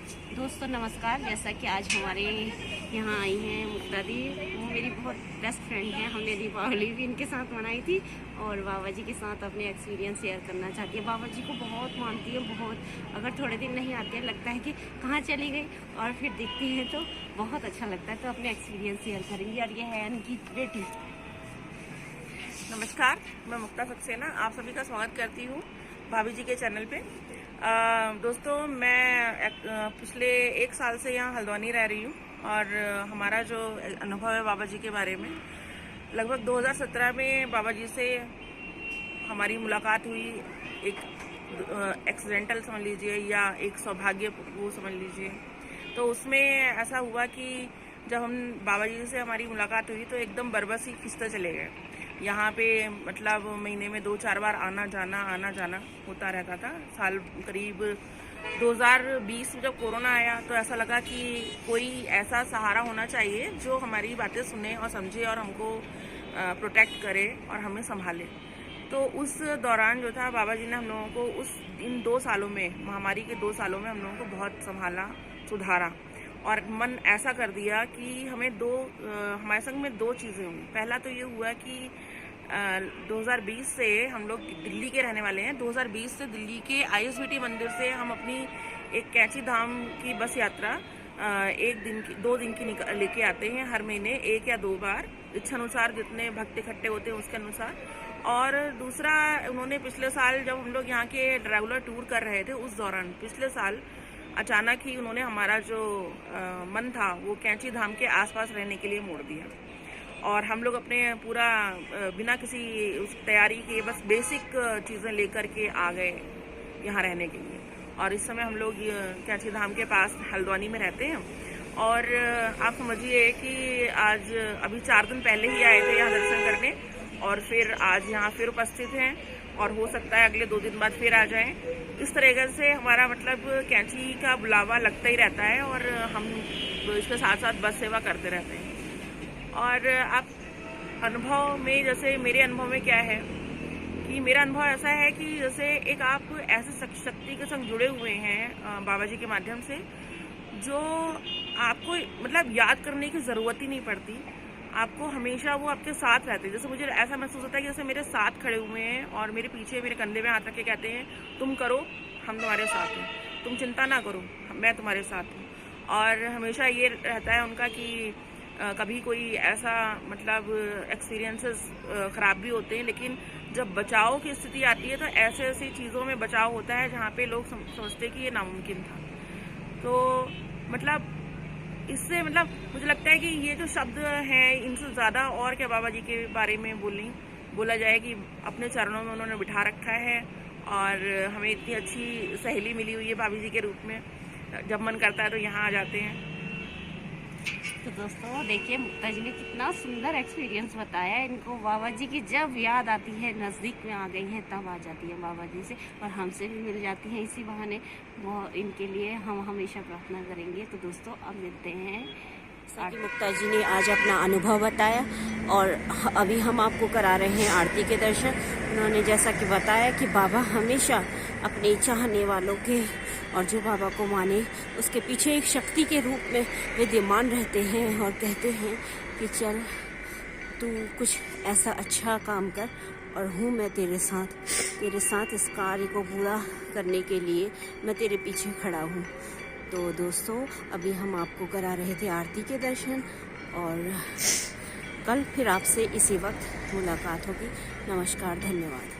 दोस्तों नमस्कार। जैसा कि आज हमारे यहाँ आई हैं मुक्ता दी, वो मेरी बहुत बेस्ट फ्रेंड हैं। हमने दीपावली भी इनके साथ मनाई थी और बाबा जी के साथ अपने एक्सपीरियंस शेयर करना चाहती है। बाबा जी को बहुत मानती है, बहुत। अगर थोड़े दिन नहीं आते हैं लगता है कि कहाँ चली गई, और फिर दिखती है तो बहुत अच्छा लगता है। तो अपने एक्सपीरियंस शेयर करेंगी। और ये है इनकी बेटी। नमस्कार, मैं मुक्ता सक्सेना आप सभी का स्वागत करती हूँ भाभी जी के चैनल पे। दोस्तों, मैं पिछले 1 साल से यहाँ हल्द्वानी रह रही हूँ और हमारा जो अनुभव है बाबा जी के बारे में, लगभग 2017 में बाबा जी से हमारी मुलाकात हुई। एक एक्सीडेंटल समझ लीजिए या एक सौभाग्य वो समझ लीजिए। तो उसमें ऐसा हुआ कि जब हम बाबा जी से हमारी मुलाकात हुई तो एकदम बरबस ही खिंचते चले गए। यहाँ पे मतलब महीने में 2-4 बार आना जाना होता रहता था। साल करीब 2020 में जब कोरोना आया तो ऐसा लगा कि कोई ऐसा सहारा होना चाहिए जो हमारी बातें सुने और समझे और हमको प्रोटेक्ट करे और हमें संभाले। तो उस दौरान जो था बाबा जी ने हम लोगों को इन 2 सालों में, महामारी के 2 सालों में हम लोगों को बहुत संभाला, सुधारा और मन ऐसा कर दिया कि हमारे संग में 2 चीज़ें हुई। पहला तो ये हुआ कि 2020 से हम लोग दिल्ली के रहने वाले हैं। 2020 से दिल्ली के ISBT मंदिर से हम अपनी एक कैंची धाम की बस यात्रा 2 दिन की लेके आते हैं हर महीने 1 या 2 बार, इच्छानुसार जितने भक्त इकट्ठे होते हैं उसके अनुसार। और दूसरा, उन्होंने पिछले साल जब हम लोग यहाँ के रेगुलर टूर कर रहे थे उस दौरान पिछले साल अचानक ही उन्होंने हमारा जो मन था वो कैंची धाम के आसपास रहने के लिए मोड़ दिया और हम लोग अपने पूरा बिना किसी उस तैयारी के बस बेसिक चीज़ें लेकर के आ गए यहाँ रहने के लिए। और इस समय हम लोग कैंची धाम के पास हल्द्वानी में रहते हैं। और आप समझिए कि आज अभी 4 दिन पहले ही आए थे यहाँ दर्शन करने और फिर आज यहाँ फिर उपस्थित हैं और हो सकता है अगले 2 दिन बाद फिर आ जाएं। इस तरीके से हमारा मतलब कैंची का बुलावा लगता ही रहता है और हम इसके साथ साथ बस सेवा करते रहते हैं। और आप अनुभव में, जैसे मेरे अनुभव में क्या है कि मेरा अनुभव ऐसा है कि जैसे एक आप ऐसे शक्ति के संग जुड़े हुए हैं बाबा जी के माध्यम से, जो आपको मतलब याद करने की ज़रूरत ही नहीं पड़ती। आपको हमेशा वो आपके साथ रहते हैं। जैसे मुझे ऐसा महसूस होता है कि जैसे मेरे साथ खड़े हुए हैं और मेरे पीछे मेरे कंधे में हाथ रख के कहते हैं, तुम करो, हम तुम्हारे साथ हैं, तुम चिंता ना करो, मैं तुम्हारे साथ हूँ। और हमेशा ये रहता है उनका कि कभी कोई ऐसा मतलब एक्सपीरियंसेस ख़राब भी होते हैं, लेकिन जब बचाव की स्थिति आती है तो ऐसी चीज़ों में बचाव होता है जहाँ पे लोग समझते कि ये नामुमकिन था। तो मतलब इससे मतलब मुझे लगता है कि ये जो शब्द हैं इनसे ज़्यादा और क्या बाबा जी के बारे में बोला जाए कि अपने चरणों में उन्होंने बिठा रखा है और हमें इतनी अच्छी सहेली मिली हुई है भाभी जी के रूप में। जब मन करता है तो यहाँ आ जाते हैं। तो दोस्तों देखिए, मुक्ता जी ने कितना सुंदर एक्सपीरियंस बताया। इनको बाबा जी की जब याद आती है, नज़दीक में आ गई हैं, तब आ जाती है बाबा जी से और हमसे भी मिल जाती हैं। इसी बहाने वो इनके लिए हम हमेशा प्रार्थना करेंगे। तो दोस्तों अब मिलते हैं। मुक्ता जी ने आज अपना अनुभव बताया और अभी हम आपको करा रहे हैं आरती के दर्शन। उन्होंने जैसा कि बताया कि बाबा हमेशा अपने चाहने वालों के और जो बाबा को माने उसके पीछे एक शक्ति के रूप में विद्यमान रहते हैं और कहते हैं कि चल तू कुछ ऐसा अच्छा काम कर और हूँ मैं तेरे साथ इस कार्य को पूरा करने के लिए मैं तेरे पीछे खड़ा हूँ। तो दोस्तों अभी हम आपको करा रहे थे आरती के दर्शन और कल फिर आपसे इसी वक्त मुलाकात होगी। नमस्कार, धन्यवाद।